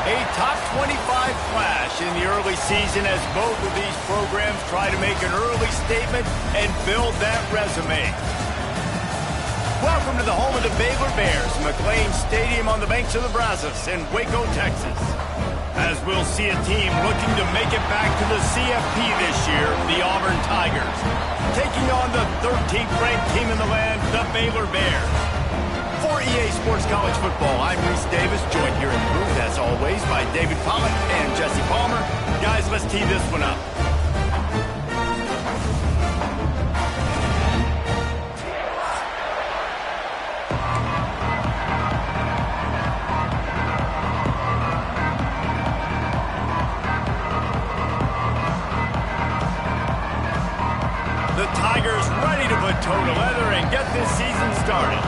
A top 25 flash in the early season as both of these programs try to make an early statement and build that resume. Welcome to the home of the Baylor Bears, McLean Stadium on the banks of the Brazos in Waco, Texas. As we'll see a team looking to make it back to the CFP this year, the Auburn Tigers, taking on the 13th ranked team in the land, the Baylor Bears. For EA Sports College Football, I'm Reese Davis, joined here in the booth, as always, by David Pollock and Jesse Palmer. Guys, let's tee this one up. The Tigers ready to put toe to leather and get this season started.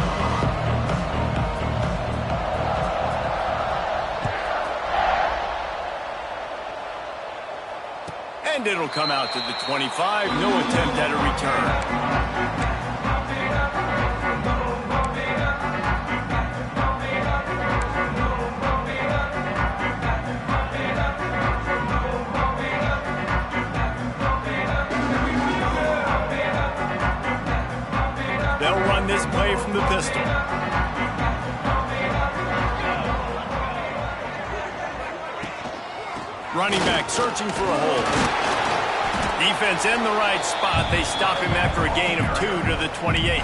And it'll come out to the 25. No attempt at a return. They'll run this play from the pistol. Running back searching for a hole. Defense in the right spot. They stop him after a gain of 2 to the 28.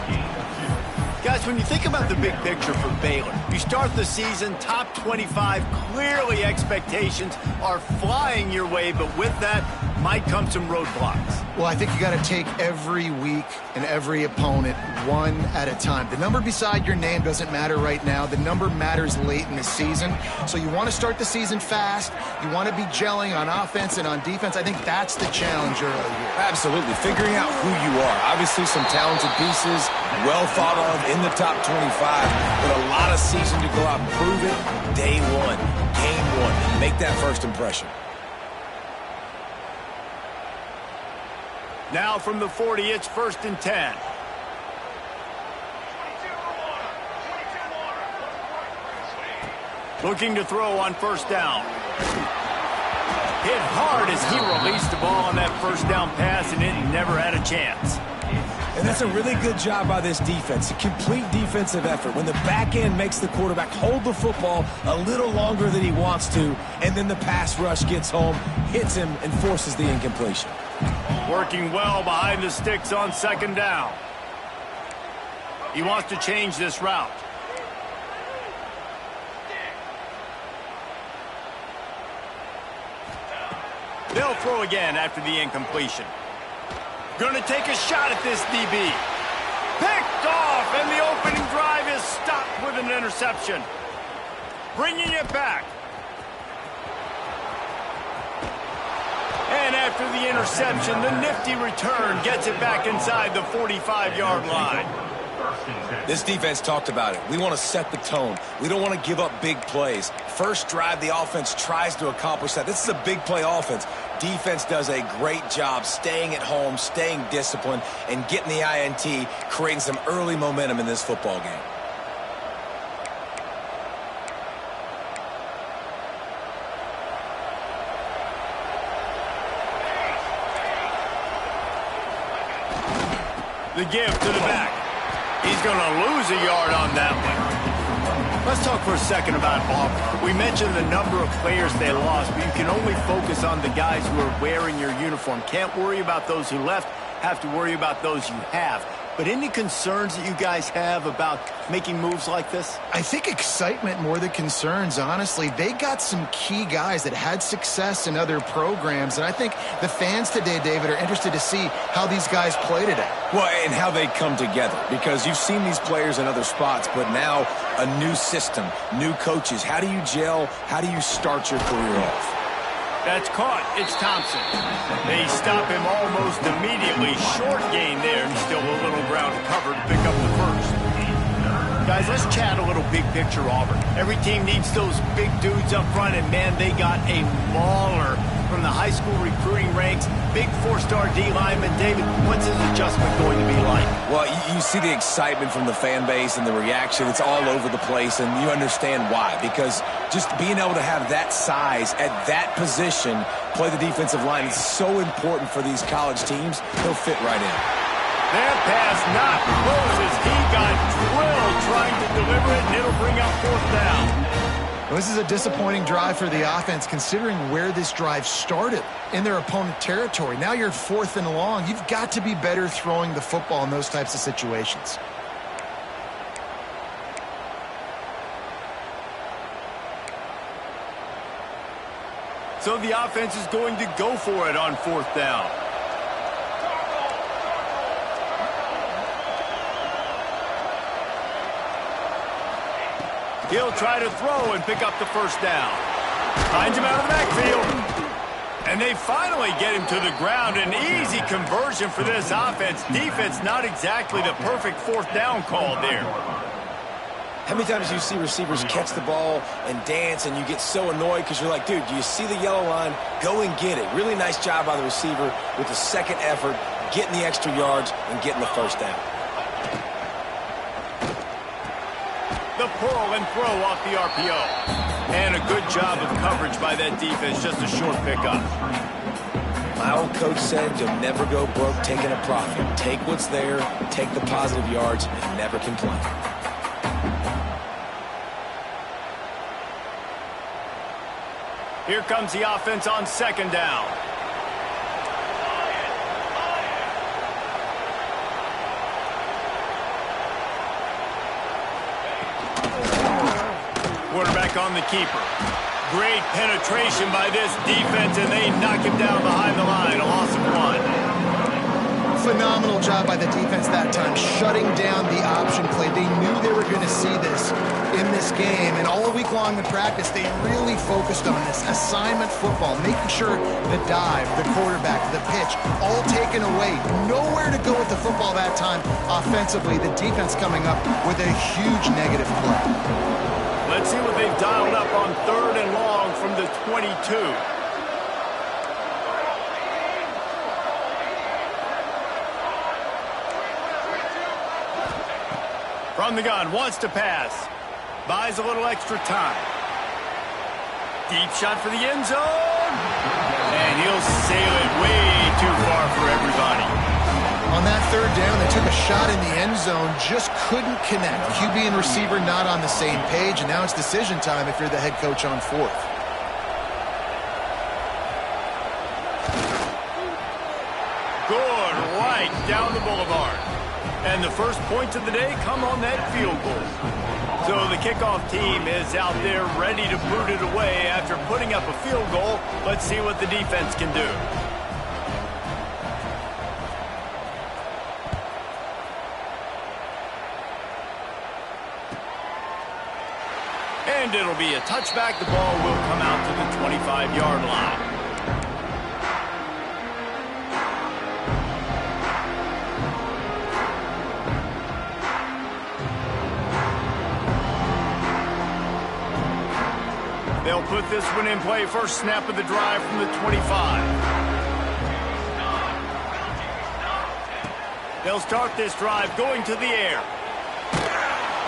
Guys, when you think about the big picture for Baylor, you start the season top 25. Clearly expectations are flying your way, but with that might come some roadblocks. Well, I think you got to take every week and every opponent one at a time. The number beside your name doesn't matter right now. The number matters late in the season. So you want to start the season fast. You want to be gelling on offense and on defense. I think that's the challenge early here. Absolutely. Figuring out who you are. Obviously some talented pieces, well thought of in the top 25, but a lot of season to go out and prove it. Day one, game one. Make that first impression. Now from the 40, it's 1st and 10. Looking to throw on 1st down. Hit hard as he released the ball on that 1st down pass, and it never had a chance. And that's a really good job by this defense. A complete defensive effort. When the back end makes the quarterback hold the football a little longer than he wants to, and then the pass rush gets home, hits him, and forces the incompletion. Working well behind the sticks on 2nd down. He wants to change this route. They'll throw again after the incompletion. Gonna take a shot at this DB. Picked off, and the opening drive is stopped with an interception. Bringing it back. And after the interception, the nifty return gets it back inside the 45-yard line. This defense talked about it. We want to set the tone. We don't want to give up big plays. First drive, the offense tries to accomplish that. This is a big play offense. Defense does a great job staying at home, staying disciplined, and getting the INT, creating some early momentum in this football game. The give to the back. He's going to lose a yard on that one. Let's talk for a second about Auburn. We mentioned the number of players they lost, but you can only focus on the guys who are wearing your uniform. Can't worry about those who left, have to worry about those you have. But any concerns that you guys have about making moves like this? I think excitement more than concerns, honestly. They got some key guys that had success in other programs, and I think the fans today, David, are interested to see how these guys play today. Well, and how they come together, because you've seen these players in other spots, but now a new system, new coaches. How do you gel? How do you start your career off? That's caught. It's Thompson. They stop him almost immediately. Short gain there, and still a little ground to cover to pick up the first. Guys, let's chat a little big picture Auburn. Every team needs those big dudes up front, and man, they got a mauler from the high school recruiting ranks, big four-star D lineman. David, what's his adjustment going to be like? Well, you see the excitement from the fan base and the reaction. It's all over the place, and you understand why. Because just being able to have that size at that position, play the defensive line, is so important for these college teams. He'll fit right in. That pass not Moses. He got drilled trying to deliver it, and it'll bring up fourth down. Well, this is a disappointing drive for the offense, considering where this drive started, in their opponent territory. Now you're 4th and long. You've got to be better throwing the football in those types of situations. So the offense is going to go for it on 4th down. He'll try to throw and pick up the first down. Finds him out of the backfield. And they finally get him to the ground. An easy conversion for this offense. Defense not exactly the perfect 4th down call there. How many times do you see receivers catch the ball and dance and you get so annoyed because you're like, dude, do you see the yellow line? Go and get it. Really nice job by the receiver with the second effort, getting the extra yards and getting the first down. The pull and throw off the RPO. And a good job of coverage by that defense, just a short pickup. My old coach said you'll never go broke taking a profit. Take what's there, take the positive yards, and never complain. Here comes the offense on 2nd down. Quarterback on the keeper. Great penetration by this defense, and they knock him down behind the line. A loss of 1. Phenomenal job by the defense that time, shutting down the option play. They knew they were going to see this in this game, and all week long in practice, they really focused on this assignment football, making sure the dive, the quarterback, the pitch, all taken away. Nowhere to go with the football that time offensively. The defense coming up with a huge negative play. Let's see what they've dialed up on 3rd and long from the 22. From the gun, wants to pass. Buys a little extra time. Deep shot for the end zone. And he'll sail it way too far for everybody. On that 3rd down, they took a shot in the end zone, just couldn't connect. QB and receiver not on the same page, and now it's decision time if you're the head coach on 4th. Good right down the boulevard. And the first points of the day come on that field goal. So the kickoff team is out there ready to boot it away after putting up a field goal. Let's see what the defense can do. And it'll be a touchback. The ball will come out to the 25-yard line. They'll put this one in play. First snap of the drive from the 25. They'll start this drive going to the air.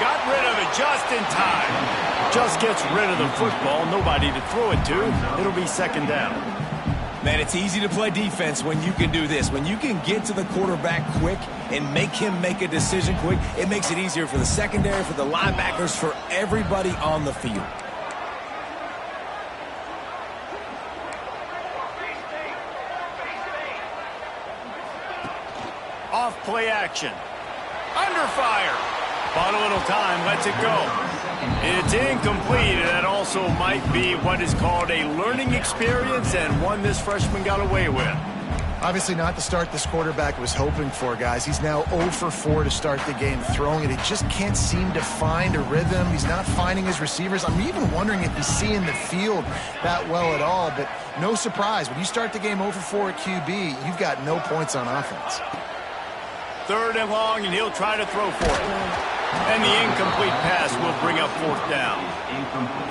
Got rid of it just in time. Just gets rid of the football. Nobody to throw it to. It'll be 2nd down. Man, it's easy to play defense when you can do this. When you can get to the quarterback quick and make him make a decision quick, it makes it easier for the secondary, for the linebackers, for everybody on the field. Off play action. Under fire. Bought a little time, lets it go. It's incomplete, and that also might be what is called a learning experience and one this freshman got away with. Obviously not the start this quarterback was hoping for, guys. He's now 0 for 4 to start the game throwing it. He just can't seem to find a rhythm. He's not finding his receivers. I'm even wondering if he's seeing the field that well at all, but no surprise. When you start the game 0 for 4 at QB, you've got no points on offense. 3rd and long, and he'll try to throw for it. And the incomplete pass will bring up fourth down.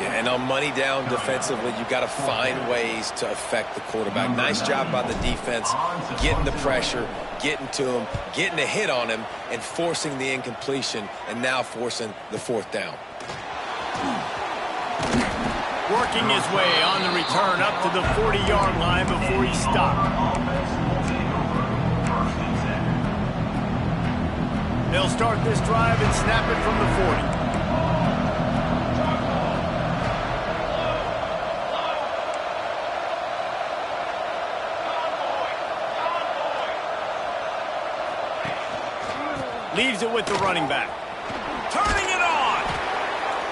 Yeah, and on money down defensively, you've got to find ways to affect the quarterback. Nice job by the defense, getting the pressure, getting to him, getting a hit on him, and forcing the incompletion, and now forcing the fourth down. Working his way on the return up to the 40-yard line before he stopped. They'll start this drive and snap it from the 40. Leaves it with the running back. Turning it on!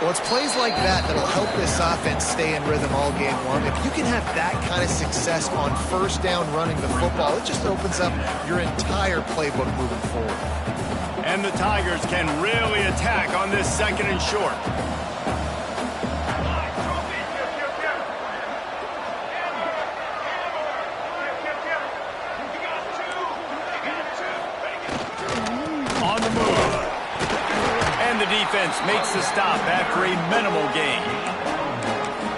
Well, it's plays like that that'll help this offense stay in rhythm all game long. If you can have that kind of success on first down running the football, it just opens up your entire playbook moving forward. And the Tigers can really attack on this second and short. On the move. And the defense makes the stop after a minimal gain.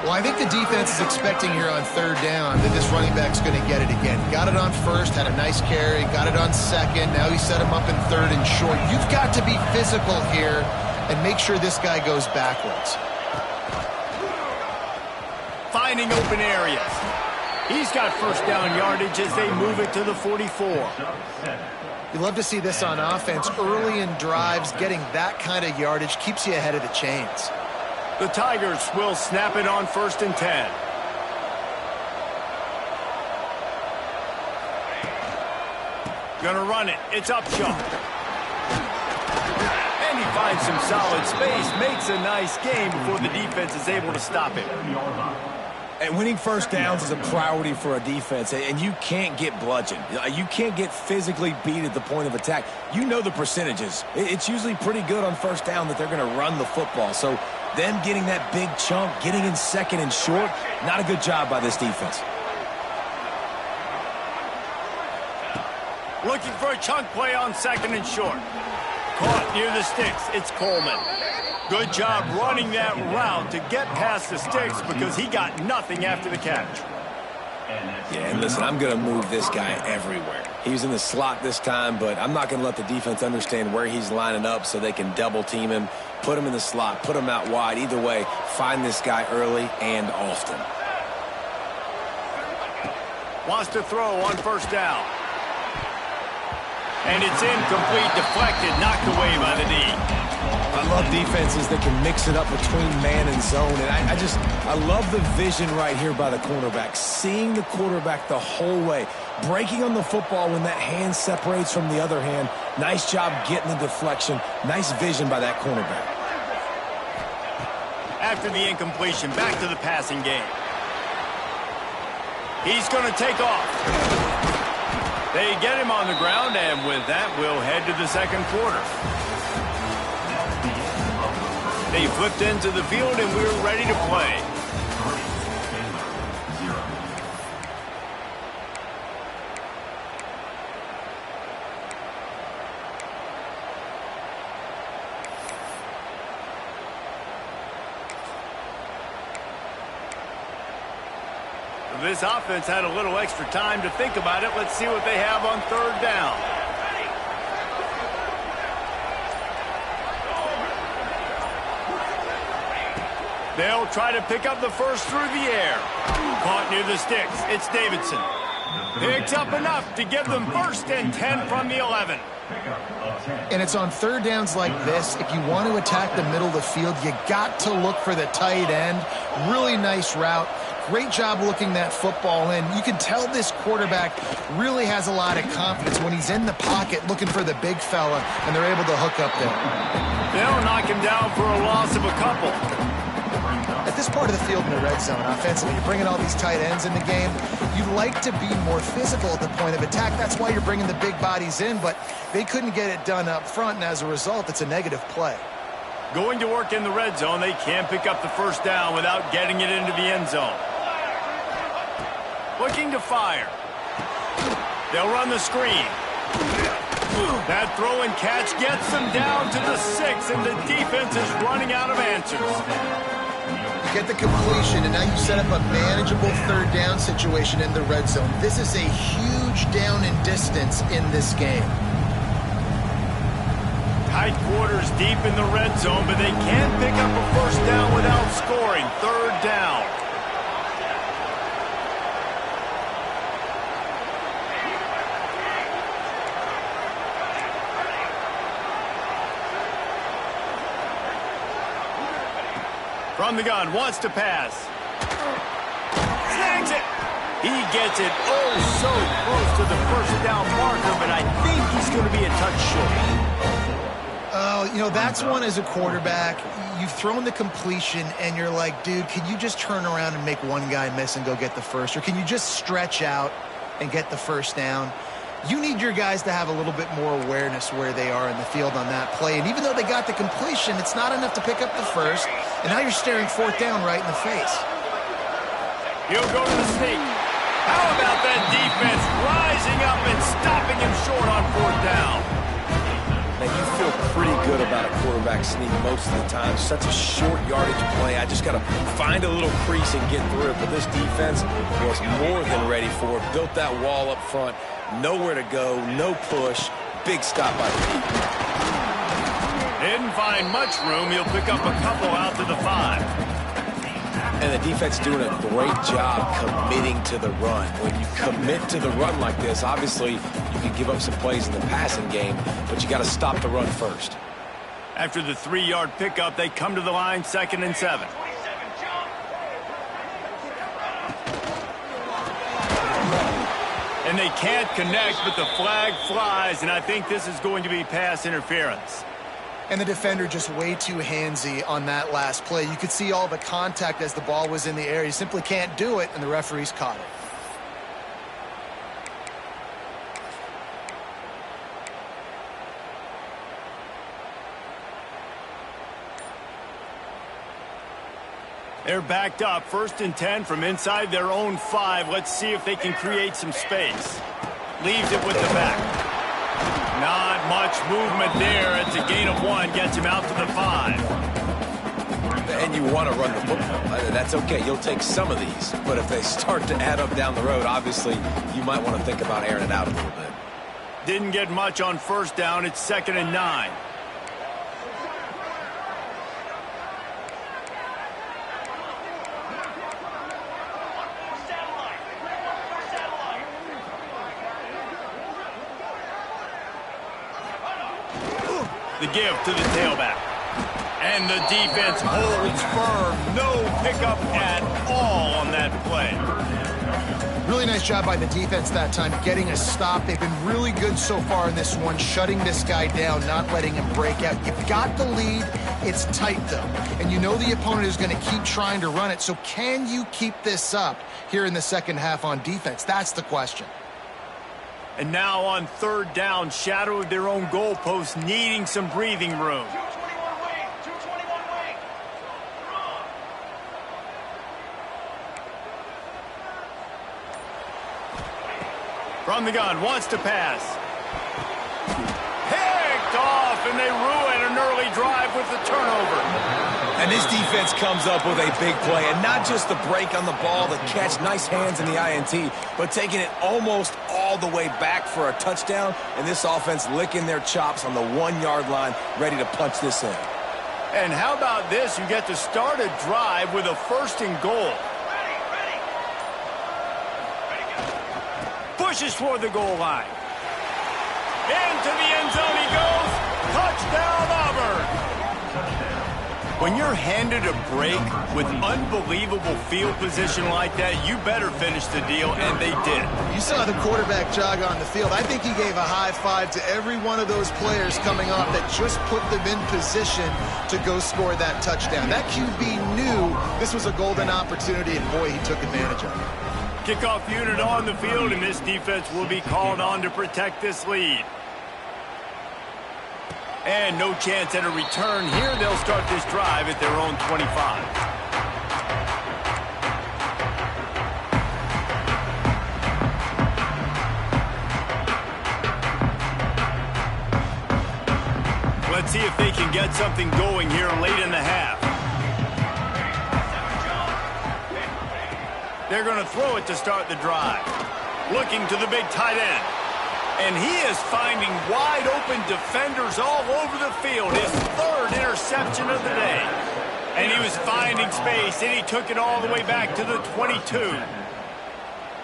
Well, I think the defense is expecting here on third down that this running back's going to get it again. Got it on first, had a nice carry, got it on second. Now he set him up in third and short. You've got to be physical here and make sure this guy goes backwards. Finding open areas. He's got first down yardage as they move it to the 44. You love to see this on offense. Early in drives, getting that kind of yardage keeps you ahead of the chains. The Tigers will snap it on first and 10. Gonna run it. It's up shot. And he finds some solid space, makes a nice gain before the defense is able to stop it. And winning first downs is a priority for a defense, and you can't get bludgeoned. You can't get physically beat at the point of attack. You know the percentages. It's usually pretty good on first down that they're going to run the football. So them getting that big chunk, getting in second and short, not a good job by this defense. Looking for a chunk play on second and short. Caught near the sticks. It's Coleman. Good job running that route to get past the sticks because he got nothing after the catch. Yeah, and listen, I'm going to move this guy everywhere. He's in the slot this time, but I'm not going to let the defense understand where he's lining up so they can double team him, put him in the slot, put him out wide. Either way, find this guy early and often. Wants to throw on first down. And it's incomplete, deflected, knocked away by the D. I love defenses that can mix it up between man and zone, and I love the vision right here by the cornerback, seeing the quarterback the whole way, breaking on the football when that hand separates from the other hand. Nice job getting the deflection. Nice vision by that cornerback. After the incompletion, back to the passing game. He's going to take off. They get him on the ground, and with that, we'll head to the second quarter. They flipped into the field, and we're ready to play. This offense had a little extra time to think about it. Let's see what they have on third down. They'll try to pick up the first through the air. Caught near the sticks. It's Davidson. Picks up enough to give them first and 10 from the 11. And it's on third downs like this. If you want to attack the middle of the field, you got to look for the tight end. Really nice route. Great job looking that football in. You can tell this quarterback really has a lot of confidence when he's in the pocket looking for the big fella, and they're able to hook up there. They'll knock him down for a loss of a couple. At this part of the field in the red zone, offensively, you're bringing all these tight ends in the game. You'd like to be more physical at the point of attack. That's why you're bringing the big bodies in, but they couldn't get it done up front, and as a result, it's a negative play. Going to work in the red zone, they can't pick up the first down without getting it into the end zone. Looking to fire. They'll run the screen. That throw and catch gets them down to the 6, and the defense is running out of answers. You get the completion, and now you set up a manageable third down situation in the red zone. This is a huge down in distance in this game. Tight quarters deep in the red zone, but they can't pick up a first down without scoring. Third down. From the gun, wants to pass. Snags it. He gets it oh so close to the first down marker, but I think he's going to be a touch short. Oh, you know, that's one as a quarterback. You've thrown the completion, and you're like, dude, can you just turn around and make one guy miss and go get the first? Or can you just stretch out and get the first down? You need your guys to have a little bit more awareness where they are in the field on that play. And even though they got the completion, it's not enough to pick up the first. And now you're staring fourth down right in the face. He'll go to the sneak. How about that defense rising up and stopping him short on fourth down? Now, you feel pretty good about a quarterback sneak most of the time. Such a short yardage play. I just got to find a little crease and get through it. But this defense was more than ready for it. Built that wall up front. Nowhere to go. No push. Big stop by the defense. Didn't find much room. He'll pick up a couple out to the 5. And the defense doing a great job committing to the run. When you commit to the run like this, obviously you can give up some plays in the passing game, but you got to stop the run first. After the 3-yard pickup, they come to the line, 2nd and 7. And they can't connect, but the flag flies, and I think this is going to be pass interference. And the defender just way too handsy on that last play. You could see all the contact as the ball was in the air. You simply can't do it, and the referees caught it. They're backed up, 1st and 10 from inside their own 5. Let's see if they can create some space. Leaves it with the back. Not much movement there. It's a gain of 1. Gets him out to the 5. And you want to run the football. That's okay. You'll take some of these. But if they start to add up down the road, obviously, you might want to think about airing it out a little bit. Didn't get much on first down. It's 2nd and 9. The give to the tailback. And the defense holds firm. No pickup at all on that play. Really nice job by the defense that time, getting a stop. They've been really good so far in this one, shutting this guy down, not letting him break out. You've got the lead. It's tight, though. And you know the opponent is going to keep trying to run it. So can you keep this up here in the second half on defense? That's the question. And now on 3rd down, shadow of their own goalpost, needing some breathing room. From the gun, wants to pass. Picked off, and they ruin an early drive with the turnover. And this defense comes up with a big play, and not just the break on the ball, the catch, nice hands in the INT, but taking it almost all the way back for a touchdown, and this offense licking their chops on the 1-yard line, ready to punch this in. And how about this? You get to start a drive with a 1st and goal. Pushes toward the goal line. Into the end zone he goes. Touchdown, Auburn. When you're handed a break with unbelievable field position like that, you better finish the deal, and they did. You saw the quarterback jog on the field. I think he gave a high five to every one of those players coming off that just put them in position to go score that touchdown. That QB knew this was a golden opportunity, and boy, he took advantage of it. Kickoff unit on the field, and this defense will be called on to protect this lead. And no chance at a return here. They'll start this drive at their own 25. can get something going here late in the half. They're going to throw it to start the drive. Looking to the big tight end. And he is finding wide open defenders all over the field. His third interception of the day. And he was finding space, and he took it all the way back to the 22.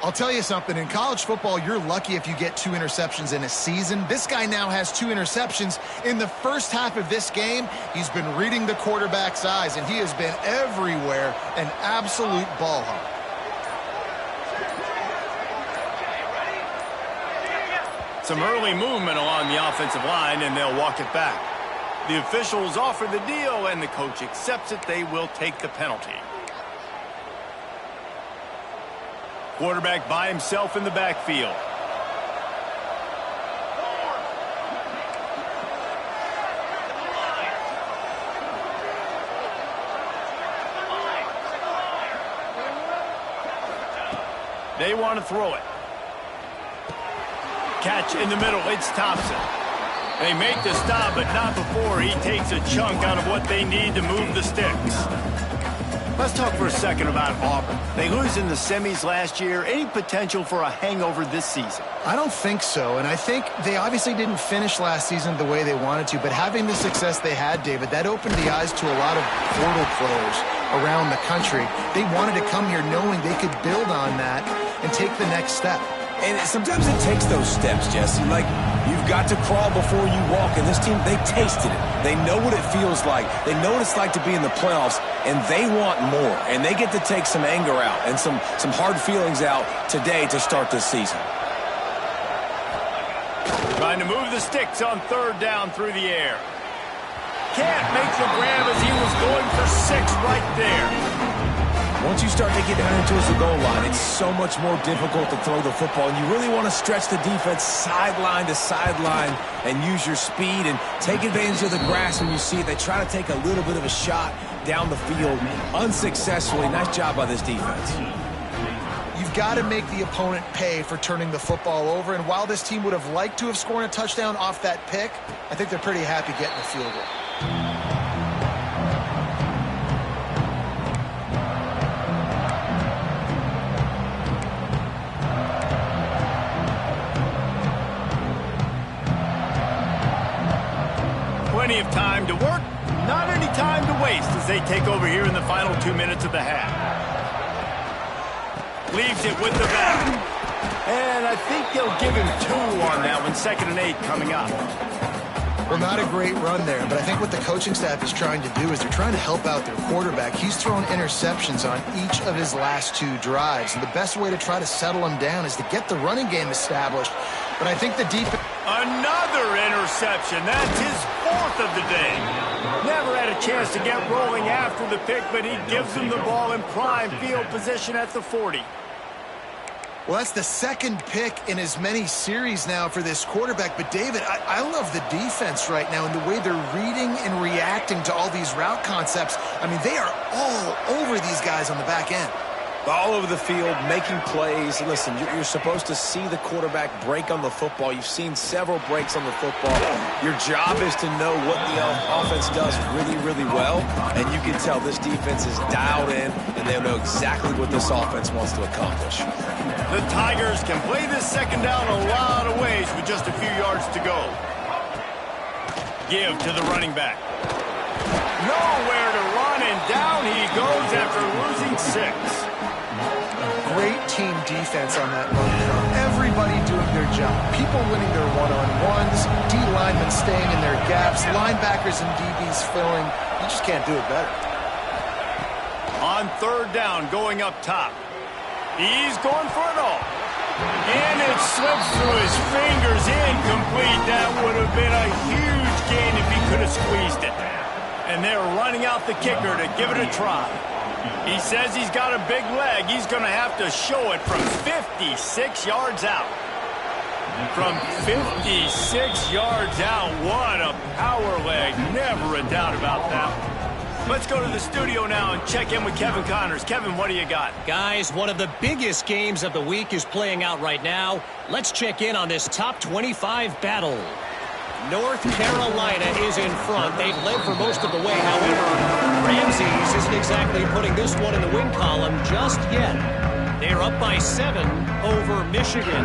I'll tell you something. In college football, you're lucky if you get 2 interceptions in a season. This guy now has 2 interceptions. In the first half of this game, he's been reading the quarterback's eyes, and he has been everywhere, an absolute ball hawk. Some early movement along the offensive line, and they'll walk it back. The officials offer the deal, and the coach accepts it. They will take the penalty. Quarterback by himself in the backfield. They want to throw it. Catch in the middle. It's Thompson. They make the stop, but not before he takes a chunk out of what they need to move the sticks. Let's talk for a second about Auburn. They lose in the semis last year. Any potential for a hangover this season? I don't think so, and I think they obviously didn't finish last season the way they wanted to, but having the success they had, David, that opened the eyes to a lot of portal players around the country. They wanted to come here knowing they could build on that and take the next step. And sometimes it takes those steps, Jesse. Like, you've got to crawl before you walk. And this team, they tasted it. They know what it feels like. They know what it's like to be in the playoffs, and they want more. And they get to take some anger out and some hard feelings out today to start this season. Trying to move the sticks on third down through the air. Can't make the grab as he was going for 6 right there. Once you start to get down towards the goal line, it's so much more difficult to throw the football. And you really want to stretch the defense sideline to sideline and use your speed and take advantage of the grass when you see it. They try to take a little bit of a shot down the field unsuccessfully. Nice job by this defense. You've got to make the opponent pay for turning the football over. And while this team would have liked to have scored a touchdown off that pick, I think they're pretty happy getting a field goal. Plenty of time to work, not any time to waste as they take over here in the final 2 minutes of the half. Leaves it with the back. And I think they'll give him 2 on that one, 2nd and 8 coming up. Well, not a great run there, but I think what the coaching staff is trying to do is they're trying to help out their quarterback. He's thrown interceptions on each of his last 2 drives, and the best way to try to settle him down is to get the running game established. But I think the defense... Another interception. That's his 4th of the day. Never had a chance to get rolling after the pick, but he gives them the ball in prime field position at the 40. Well, that's the 2nd pick in as many series now for this quarterback. But, David, I love the defense right now and the way they're reading and reacting to all these route concepts. I mean, they are all over these guys on the back end. All over the field, making plays. Listen, you're supposed to see the quarterback break on the football. You've seen several breaks on the football. Your job is to know what the offense does really, really well. And you can tell this defense is dialed in, and they know exactly what this offense wants to accomplish. The Tigers can play this 2nd down a lot of ways with just a few yards to go. Give to the running back. Nowhere to run, and down he goes after losing 6. Great team defense on that run. Everybody doing their job. People winning their one-on-ones, D linemen staying in their gaps, linebackers and DBs filling. You just can't do it better. On 3rd down, going up top. He's going for it all. And it slips through his fingers, incomplete. That would have been a huge gain if he could have squeezed it. And they're running out the kicker to give it a try. He says he's got a big leg. He's going to have to show it from 56 yards out. From 56 yards out, what a power leg. Never a doubt about that. Let's go to the studio now and check in with Kevin Connors. Kevin, what do you got? Guys, one of the biggest games of the week is playing out right now. Let's check in on this top 25 battle. North Carolina is in front. They've led for most of the way. However, Ramses isn't exactly putting this one in the win column just yet. They're up by 7 over Michigan.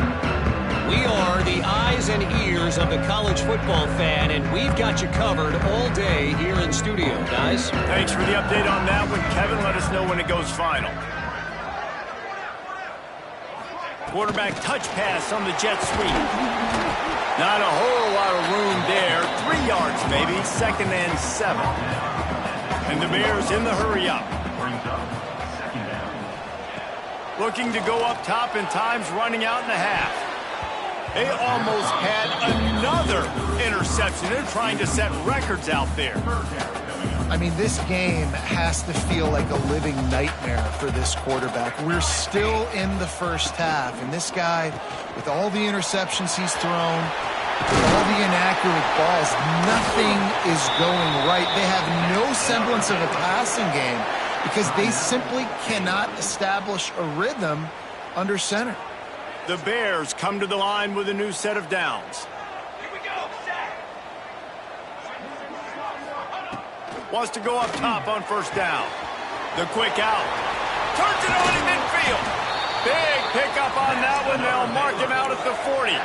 We are the eyes and ears of the college football fan, and we've got you covered all day here in studio, guys. Thanks for the update on that one, Kevin. Let us know when it goes final. Quarterback touch pass on the jet sweep. Not a whole lot of room there. 3 yards maybe, 2nd and 7. And the Bears in the hurry up. Looking to go up top, and time's running out in the half. They almost had another interception. They're trying to set records out there. I mean, this game has to feel like a living nightmare for this quarterback. We're still in the first half, and this guy, with all the interceptions he's thrown, with all the inaccurate balls, nothing is going right. They have no semblance of a passing game because they simply cannot establish a rhythm under center. The Bears come to the line with a new set of downs. Wants to go up top on first down. The quick out. Turns it on in midfield. Big pickup on that one. They'll mark him out at the 40.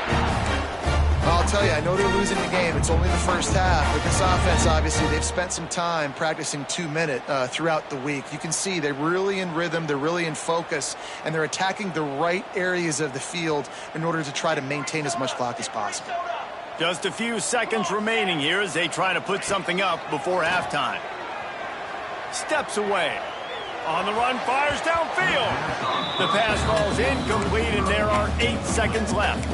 I'll tell you, I know they're losing the game. It's only the first half, but this offense, obviously, they've spent some time practicing 2-minute throughout the week. You can see they're really in rhythm, they're really in focus, and they're attacking the right areas of the field in order to try to maintain as much clock as possible. Just a few seconds remaining here as they try to put something up before halftime. Steps away. On the run, fires downfield. The pass falls incomplete, and there are 8 seconds left.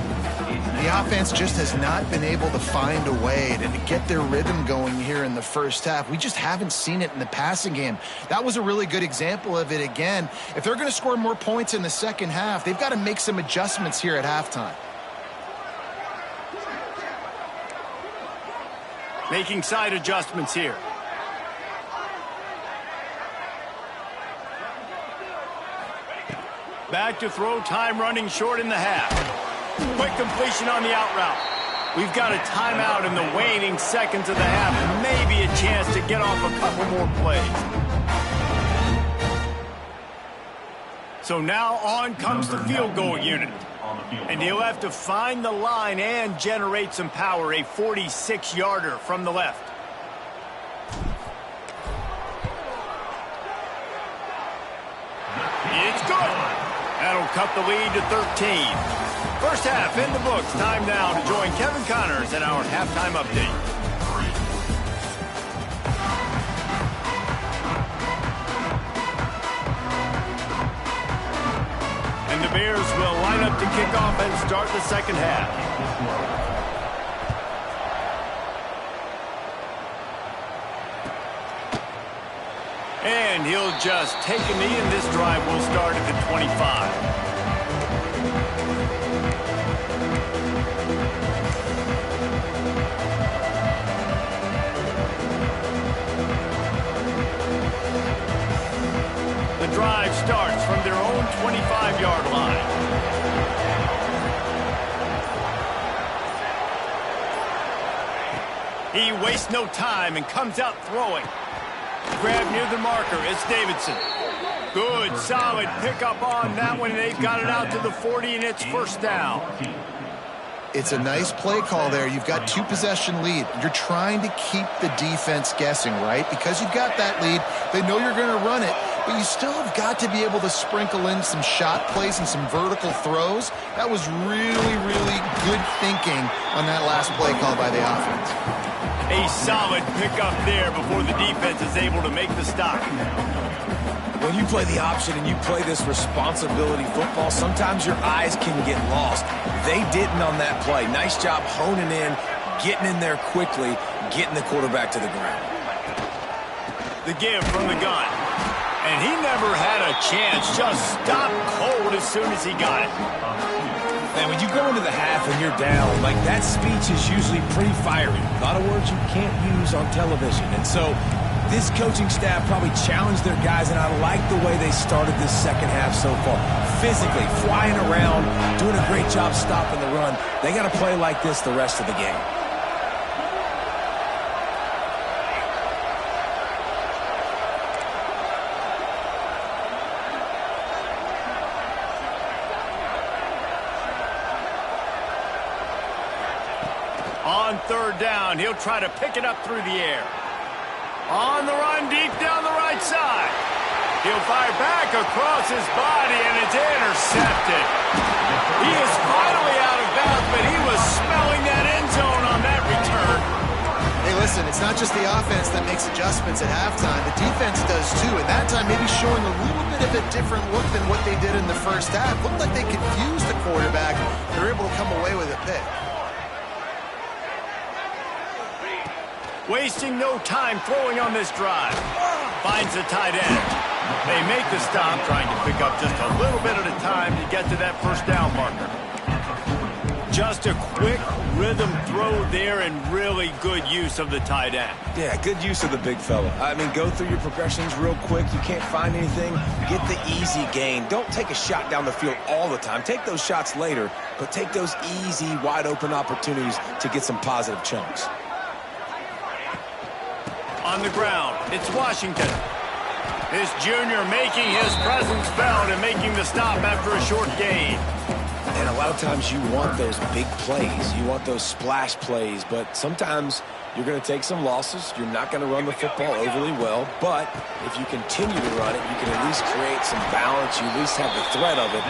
The offense just has not been able to find a way to get their rhythm going here in the first half. We just haven't seen it in the passing game. That was a really good example of it again. If they're going to score more points in the second half, they've got to make some adjustments here at halftime. Making side adjustments here. Back to throw, time running short in the half. Quick completion on the out route. We've got a timeout in the waning seconds of the half. Maybe a chance to get off a couple more plays. So now on comes the field goal unit. And he'll have to find the line and generate some power. A 46-yarder from the left. It's good. That'll cut the lead to 13. First half in the books. Time now to join Kevin Connors in our halftime update. And the Bears will line up to kick off and start the second half. And he'll just take a knee, and this drive will start at the 25. The drive starts from their own 25-yard line. He wastes no time and comes out throwing. Grab near the marker. It's Davidson. Good, solid pickup on that one. They've got it out to the 40, and it's first down. It's a nice play call there. You've got 2-possession lead. You're trying to keep the defense guessing, right? Because you've got that lead, they know you're going to run it, but you still have got to be able to sprinkle in some shot plays and some vertical throws. That was really, really good thinking on that last play call by the offense. A solid pickup there before the defense is able to make the stop. When you play the option and you play this responsibility football, sometimes your eyes can get lost. They didn't on that play. Nice job honing in, getting in there quickly, getting the quarterback to the ground. The give from the gun. And he never had a chance. Just stopped cold as soon as he got it. And when you go into the half and you're down, like that speech is usually pretty fiery. A lot of words you can't use on television. And so this coaching staff probably challenged their guys, and I like the way they started this second half so far. Physically, flying around, doing a great job stopping the run. They got to play like this the rest of the game. third down. He'll try to pick it up through the air. On the run, deep down the right side. He'll fire back across his body, and it's intercepted. He is finally out of bounds, but he was smelling that end zone on that return. Hey, listen, it's not just the offense that makes adjustments at halftime. The defense does too, and that time maybe showing a little bit of a different look than what they did in the first half. Looked like they confused the quarterback. They were able to come away with a pick. Wasting no time throwing on this drive. Finds the tight end. They make the stop, trying to pick up just a little bit at a time to get to that first down marker. Just a quick rhythm throw there and really good use of the tight end. Yeah, good use of the big fella. I mean, go through your progressions real quick. You can't find anything, get the easy gain. Don't take a shot down the field all the time. Take those shots later, but take those easy, wide-open opportunities to get some positive chunks. On the ground, it's Washington. This junior making his presence felt and making the stop after a short gain. And a lot of times you want those big plays. You want those splash plays, but sometimes you're going to take some losses. You're not going to run the football overly well, but if you continue to run it, you can at least create some balance. You at least have the threat of it.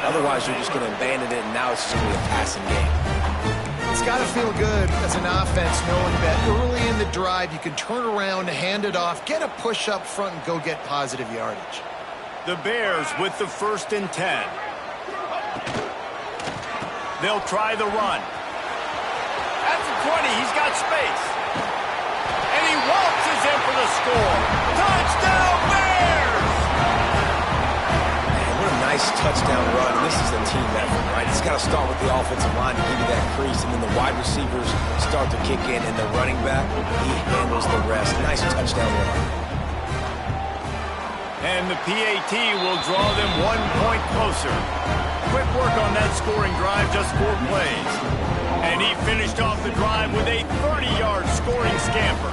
Otherwise, you're just going to abandon it, and now it's just going to be a passing game. It's got to feel good as an offense knowing that early in the drive you can turn around, hand it off, get a push up front, and go get positive yardage. The Bears with the 1st and 10. They'll try the run. At the 20, he's got space. And he waltzes in for the score. Touchdown, Bears! Man, what a nice touchdown run. And this is a team effort, right? It's got to start with the offensive line to give you that crease, and then the wide receivers start to kick in, and the running back, he handles the rest. Nice touchdown run. And the PAT will draw them 1 point closer. Quick work on that scoring drive, just 4 plays. And he finished off the drive with a 30-yard scoring scamper.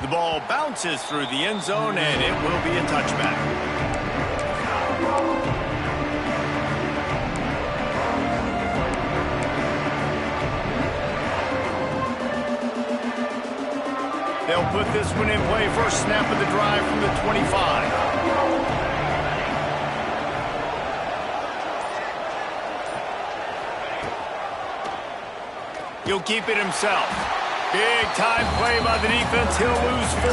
The ball bounces through the end zone, and it will be a touchback. They'll put this one in play. First snap of the drive from the 25. He'll keep it himself. Big time play by the defense. He'll lose 4.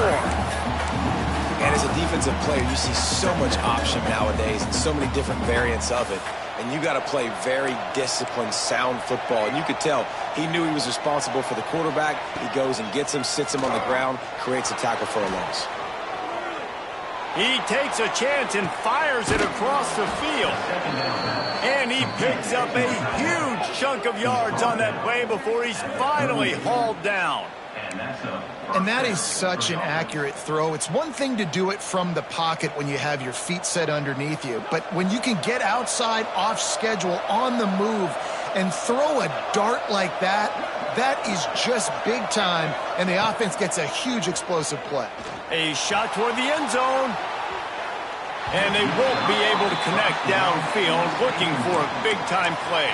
And as a defensive player, you see so much option nowadays and so many different variants of it. And you got to play very disciplined, sound football. And you could tell he knew he was responsible for the quarterback. He goes and gets him, sits him on the ground, creates a tackle for a loss. He takes a chance and fires it across the field. And he picks up a huge chunk of yards on that play before he's finally hauled down. And that is such an accurate throw. It's one thing to do it from the pocket when you have your feet set underneath you, but when you can get outside, off schedule, on the move, and throw a dart like that, that is just big time, and the offense gets a huge explosive play. A shot toward the end zone. And they won't be able to connect downfield, looking for a big-time play.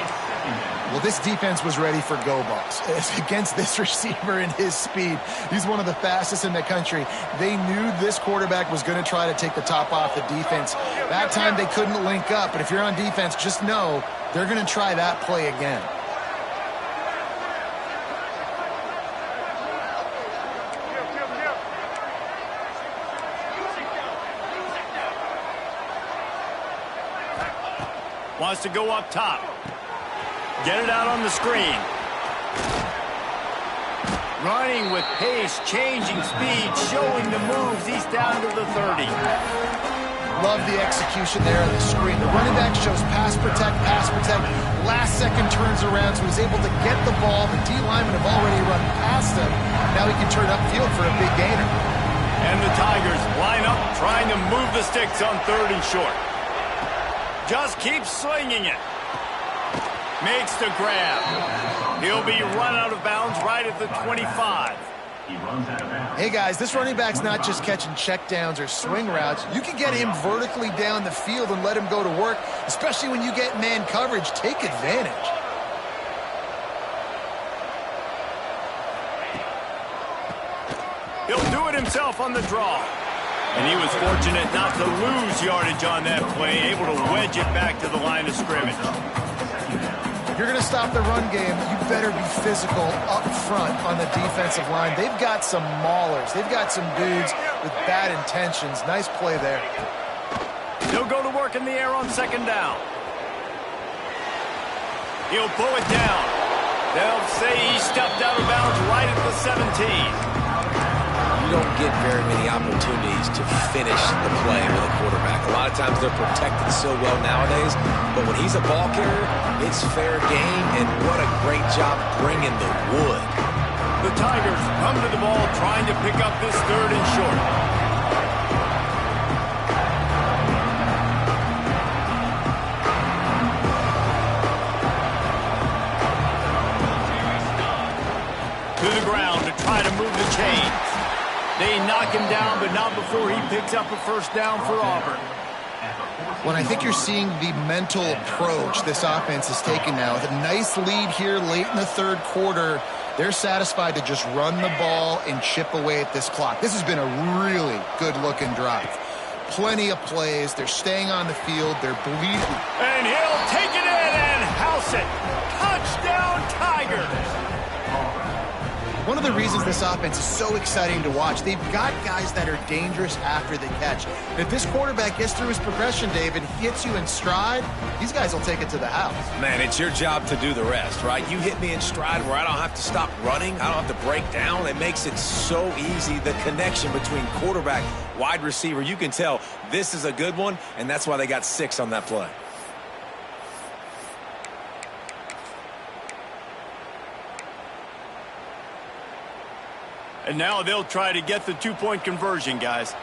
Well, this defense was ready for go balls. Against this receiver and his speed, he's one of the fastest in the country. They knew this quarterback was going to try to take the top off the defense. That time they couldn't link up, but if you're on defense, just know they're going to try that play again. Wants to go up top. Get it out on the screen. Running with pace, changing speed, showing the moves. He's down to the 30. Love the execution there on the screen. The running back shows pass protect, pass protect. Last second turns around, so he's able to get the ball. The D linemen have already run past him. Now he can turn upfield for a big gainer. And the Tigers line up, trying to move the sticks on 3rd and short. Just keeps swinging it. Makes the grab. He'll be run out of bounds right at the 25. Hey, guys, this running back's not just catching checkdowns or swing routes. You can get him vertically down the field and let him go to work, especially when you get man coverage. Take advantage. He'll do it himself on the draw. And he was fortunate not to lose yardage on that play, able to wedge it back to the line of scrimmage. If you're going to stop the run game, you better be physical up front on the defensive line. They've got some maulers. They've got some dudes with bad intentions. Nice play there. He'll go to work in the air on second down. He'll pull it down. They'll say he stepped out of bounds right at the 17. You don't get very many opportunities to finish the play with a quarterback. A lot of times they're protected so well nowadays, but when he's a ball carrier, it's fair game, and what a great job bringing the wood. The Tigers come to the ball trying to pick up this third and short. To the ground to try to move the chains. They knock him down, but not before he picks up a first down for Auburn. When I think you're seeing the mental approach this offense is taking now, with a nice lead here late in the third quarter, they're satisfied to just run the ball and chip away at this clock. This has been a really good-looking drive. Plenty of plays. They're staying on the field. They're bleeding. And he'll take it in and house it. Touchdown, Tigers. One of the reasons this offense is so exciting to watch, they've got guys that are dangerous after the catch. And if this quarterback gets through his progression, David, hits you in stride, these guys will take it to the house. Man, it's your job to do the rest, right? You hit me in stride where I don't have to stop running. I don't have to break down. It makes it so easy. The connection between quarterback, wide receiver, you can tell this is a good one, and that's why they got 6 on that play. And now they'll try to get the two-point conversion, guys.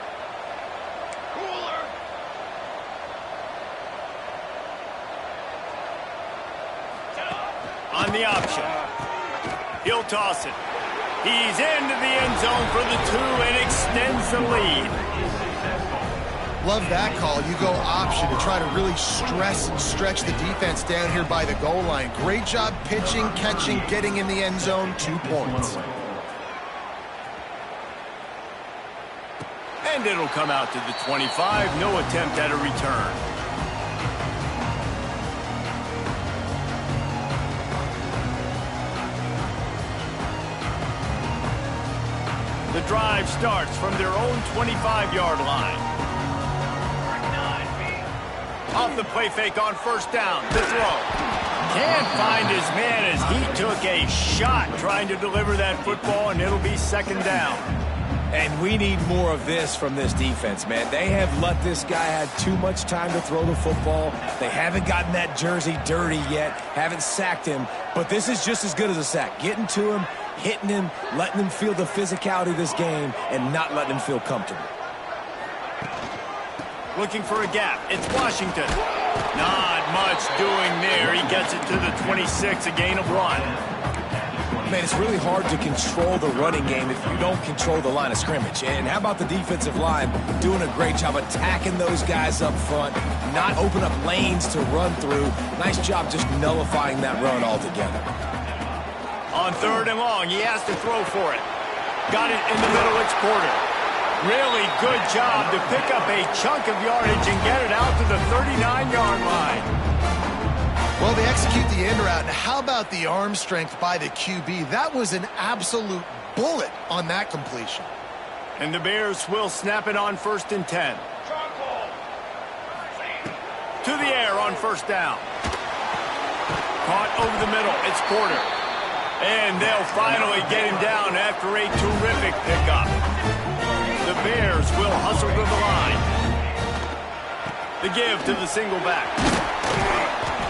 On the option. He'll toss it. He's into the end zone for the 2 and extends the lead. Love that call. You go option to try to really stress and stretch the defense down here by the goal line. Great job pitching, catching, getting in the end zone. 2 points. And it'll come out to the 25. No attempt at a return. The drive starts from their own 25-yard line. Off the play fake on first down. The throw. Can't find his man as he took a shot trying to deliver that football, and it'll be second down. And we need more of this from this defense, man. They have let this guy have too much time to throw the football. They haven't gotten that jersey dirty yet, haven't sacked him. But this is just as good as a sack. Getting to him, hitting him, letting him feel the physicality of this game, and not letting him feel comfortable. Looking for a gap. It's Washington. Not much doing there. He gets it to the 26, a gain of 1. Man, it's really hard to control the running game if you don't control the line of scrimmage. And how about the defensive line doing a great job attacking those guys up front, not open up lanes to run through. Nice job just nullifying that run altogether. On third and long, he has to throw for it. Got it in the middle, it's Porter. Really good job to pick up a chunk of yardage and get it out to the 39-yard line. Well, they execute the end route. And how about the arm strength by the QB? That was an absolute bullet on that completion. And the Bears will snap it on first and 10. To the air on first down. Caught over the middle. It's Porter. And they'll finally get him down after a terrific pickup. The Bears will hustle to the line. The give to the single back.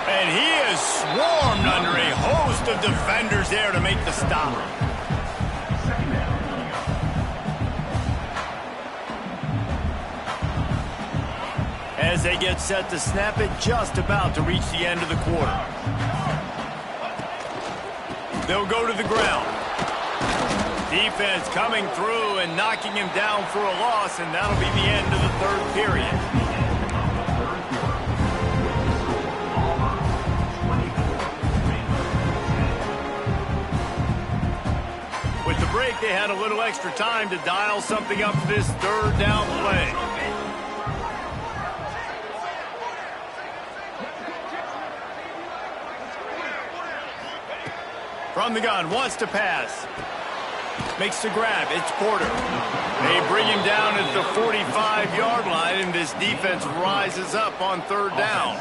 And he is swarmed under a host of defenders there to make the stop. As they get set to snap it, just about to reach the end of the quarter. They'll go to the ground. Defense coming through and knocking him down for a loss, and that'll be the end of the third period. With the break, they had a little extra time to dial something up for this third down play. From the gun, wants to pass. Makes the grab. It's Porter. They bring him down at the 45-yard line, and this defense rises up on third down.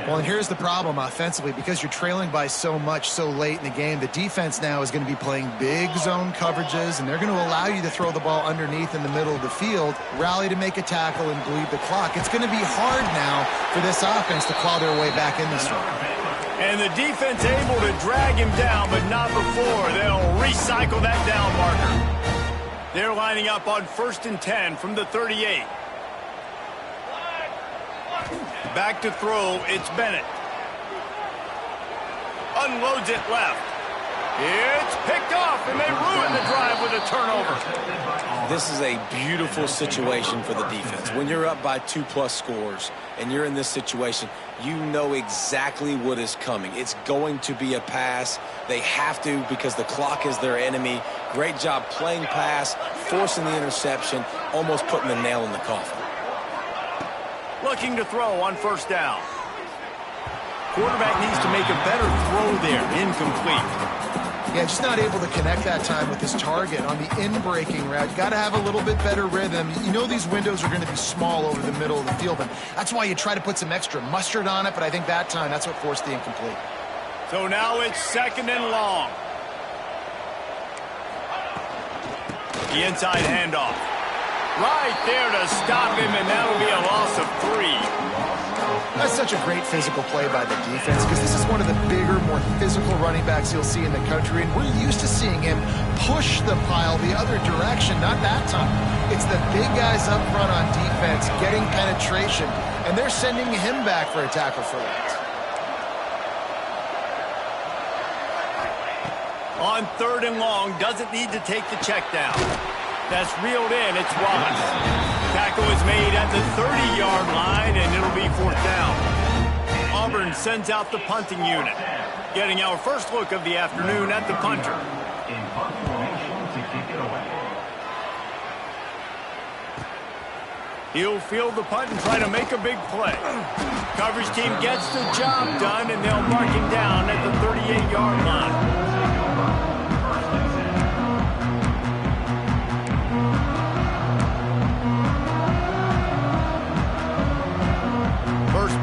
Well, and here's the problem offensively. Because you're trailing by so much so late in the game, the defense now is going to be playing big zone coverages, and they're going to allow you to throw the ball underneath in the middle of the field, rally to make a tackle, and bleed the clock. It's going to be hard now for this offense to claw their way back in this one. And the defense able to drag him down, but not before. They'll recycle that down marker. They're lining up on 1st and 10 from the 38. Back to throw, it's Bennett. Unloads it left. It's picked off, and they ruin the drive with a turnover. This is a beautiful situation for the defense. When you're up by 2+ scores and you're in this situation, you know exactly what is coming. It's going to be a pass. They have to because the clock is their enemy. Great job playing pass, forcing the interception, almost putting the nail in the coffin. Looking to throw on 1st down. Quarterback needs to make a better throw there. Incomplete. Yeah, just not able to connect that time with his target on the in-breaking route. Got to have a little bit better rhythm. You know these windows are going to be small over the middle of the field, and that's why you try to put some extra mustard on it, but I think that time that's what forced the incomplete. So now it's 2nd and long. The inside handoff. Right there to stop him, and that'll be a loss of 3. That's such a great physical play by the defense because this is one of the bigger, more physical running backs you'll see in the country, and we're used to seeing him push the pile the other direction, not that time. It's the big guys up front on defense getting penetration, and they're sending him back for a tackle for loss. On 3rd and long, doesn't need to take the check down. That's reeled in. It's Wallace. Tackle is made at the 30-yard line, and it'll be 4th down. Auburn sends out the punting unit. Getting our first look of the afternoon at the punter. He'll field the punt and try to make a big play. Coverage team gets the job done, and they'll mark him down at the 38-yard line.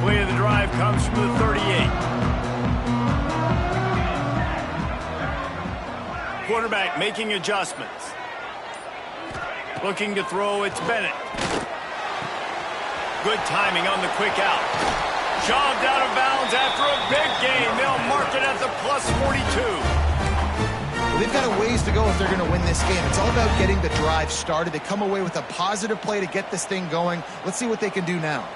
Play of the drive comes from the 38. Quarterback making adjustments. Looking to throw, it's Bennett. Good timing on the quick out. Shoved out of bounds after a big gain. They'll mark it at the +42. Well, they've got a ways to go if they're going to win this game. It's all about getting the drive started. They come away with a positive play to get this thing going. Let's see what they can do now.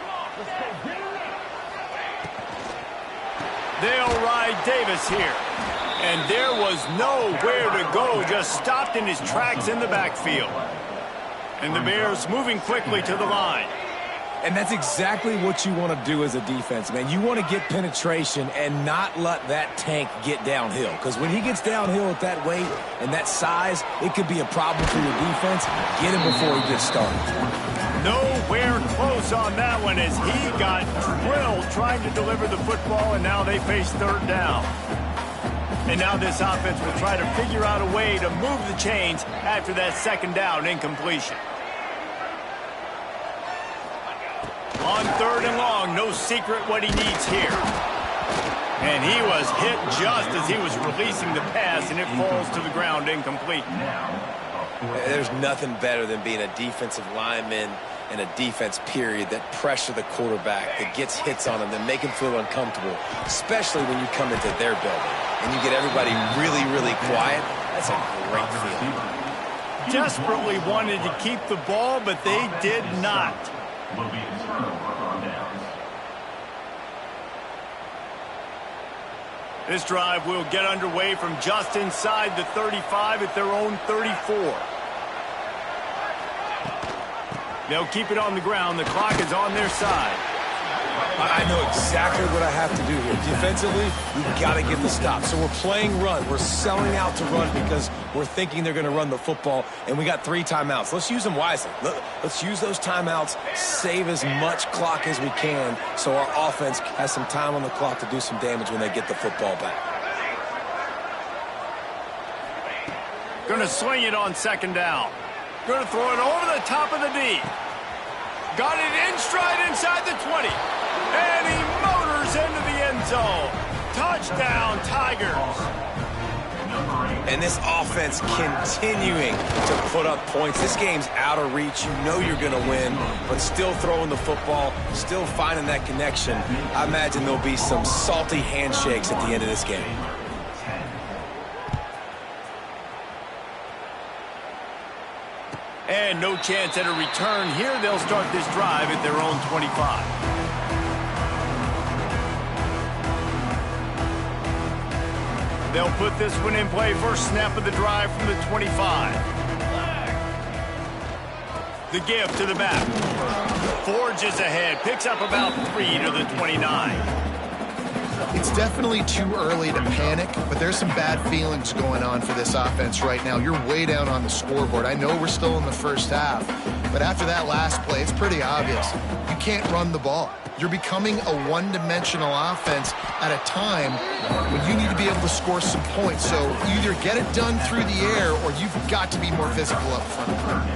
They'll ride Davis here. And there was nowhere to go, just stopped in his tracks in the backfield. And the Bears moving quickly to the line. And that's exactly what you want to do as a defense, man. You want to get penetration and not let that tank get downhill. Because when he gets downhill at that weight and that size, it could be a problem for your defense. Get him before he gets started. Nowhere close on that one as he got drilled trying to deliver the football, and now they face 3rd down. And now this offense will try to figure out a way to move the chains after that 2nd down incompletion. On 3rd and long, no secret what he needs here. And he was hit just as he was releasing the pass, and it falls to the ground incomplete. There's nothing better than being a defensive lineman and a defense period that pressure the quarterback, that gets hits on him, that make him feel uncomfortable, especially when you come into their building and you get everybody really, really quiet. That's a great feeling. Desperately wanted to keep the ball, but they did not. This drive will get underway from just inside the 35 at their own 34. They'll keep it on the ground. The clock is on their side. I know exactly what I have to do here. Defensively, we've got to get the stop. So we're playing run. We're selling out to run because we're thinking they're going to run the football, and we got 3 timeouts. Let's use them wisely. Let's use those timeouts, save as much clock as we can so our offense has some time on the clock to do some damage when they get the football back. Going to swing it on second down. Going to throw it over the top of the D. Got it in stride inside the 20. And he motors into the end zone. Touchdown, Tigers. And this offense continuing to put up points. This game's out of reach. You know you're going to win, but still throwing the football, still finding that connection. I imagine there'll be some salty handshakes at the end of this game. And no chance at a return here. They'll start this drive at their own 25. They'll put this one in play. First snap of the drive from the 25. The give to the back. Forges ahead. Picks up about 3 to the 29. It's definitely too early to panic, but there's some bad feelings going on for this offense right now. You're way down on the scoreboard. I know we're still in the first half, but after that last play, it's pretty obvious. You can't run the ball. You're becoming a one-dimensional offense at a time when you need to be able to score some points. So either get it done through the air or you've got to be more physical up front.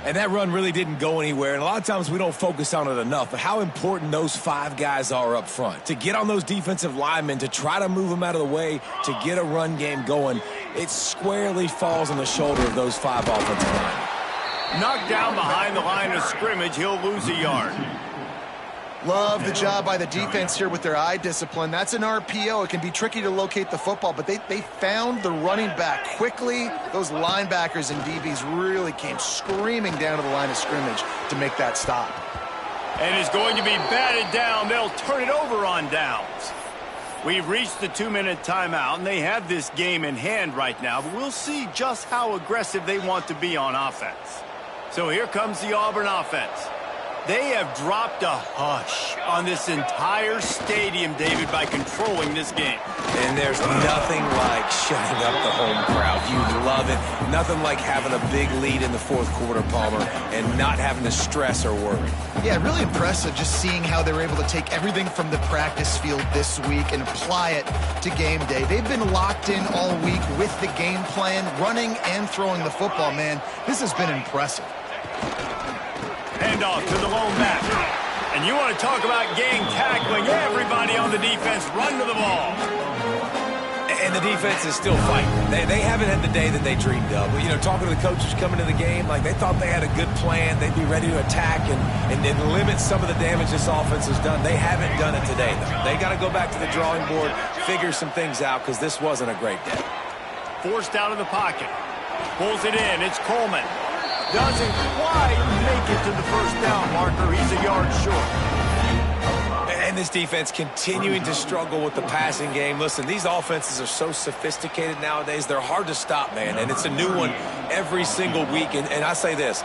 And that run really didn't go anywhere, and a lot of times we don't focus on it enough, but how important those 5 guys are up front. To get on those defensive linemen, to try to move them out of the way, to get a run game going, it squarely falls on the shoulder of those 5 offensive linemen. Knocked down behind the line of scrimmage, he'll lose a yard. Love the job by the defense here with their eye discipline. That's an RPO. It can be tricky to locate the football, but they found the running back quickly. Those linebackers and DBs really came screaming down to the line of scrimmage to make that stop. And is going to be batted down. They'll turn it over on downs. We've reached the 2-minute timeout, and they have this game in hand right now, but we'll see just how aggressive they want to be on offense. So here comes the Auburn offense. They have dropped a hush on this entire stadium, David, by controlling this game. And there's nothing like shutting up the home crowd. You love it. Nothing like having a big lead in the fourth quarter, Palmer, and not having to stress or worry. Yeah, really impressive just seeing how they were able to take everything from the practice field this week and apply it to game day. They've been locked in all week with the game plan, running and throwing the football. Man, this has been impressive. Handoff to the lone back. And you want to talk about gang tackling. Everybody on the defense run to the ball. And the defense is still fighting. They haven't had the day that they dreamed of. You know, talking to the coaches coming to the game, like they thought they had a good plan. They'd be ready to attack and limit some of the damage this offense has done. They haven't done it today, though. They got to go back to the drawing board, figure some things out, because this wasn't a great day. Forced out of the pocket. Pulls it in. It's Coleman. Doesn't quite make it to the first down marker. He's a yard short. And this defense continuing to struggle with the passing game. Listen, these offenses are so sophisticated nowadays. They're hard to stop, man. And it's a new one every single week. And I say this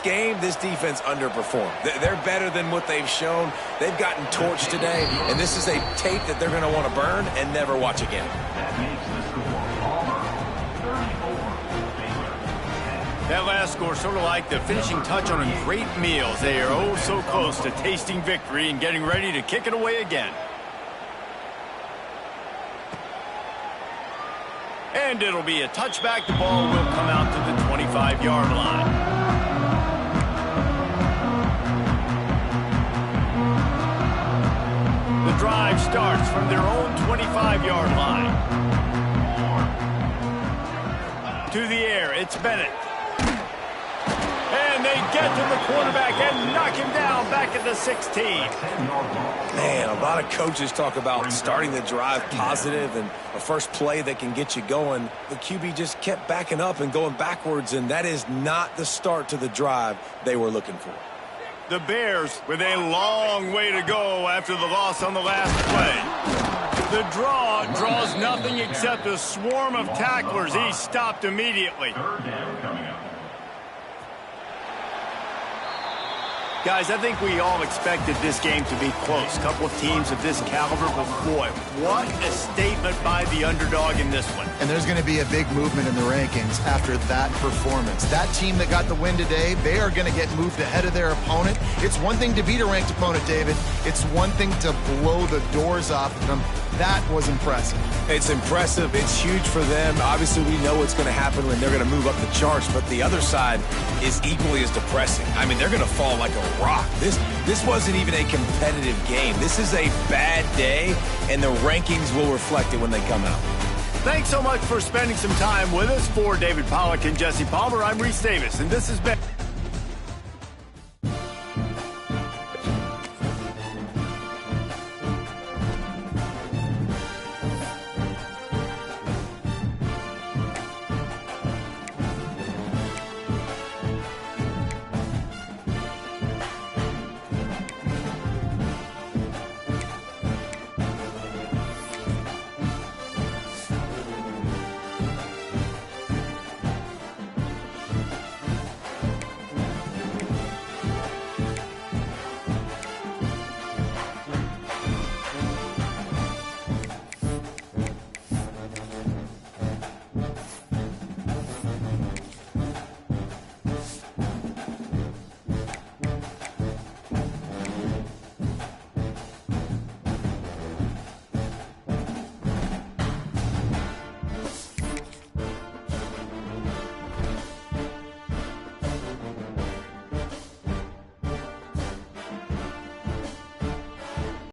game, this defense underperformed. They're better than what they've shown. They've gotten torched today. And this is a tape that they're going to want to burn and never watch again. That last score sort of like the finishing touch on a great meal. They are oh so close to tasting victory and getting ready to kick it away again. And it'll be a touchback. The ball will come out to the 25-yard line. The drive starts from their own 25-yard line. To the air, it's Bennett. And they get to the quarterback and knock him down back at the 16. Man, a lot of coaches talk about starting the drive positive and a first play that can get you going. The QB just kept backing up and going backwards, and that is not the start to the drive they were looking for. The Bears with a long way to go after the loss on the last play. The draw draws nothing except a swarm of tacklers. He stopped immediately. Guys, I think we all expected this game to be close. A couple of teams of this caliber, but boy, what a statement by the underdog in this one. And there's going to be a big movement in the rankings after that performance. That team that got the win today, they are going to get moved ahead of their opponent. It's one thing to beat a ranked opponent, David. It's one thing to blow the doors off of them. That was impressive. It's impressive. It's huge for them. Obviously, we know what's going to happen when they're going to move up the charts, but the other side is equally as depressing. I mean, they're going to fall like a rock. This wasn't even a competitive game. This is a bad day, and the rankings will reflect it when they come out. Thanks so much for spending some time with us. For David Pollack and Jesse Palmer, I'm Reese Davis, and this has been...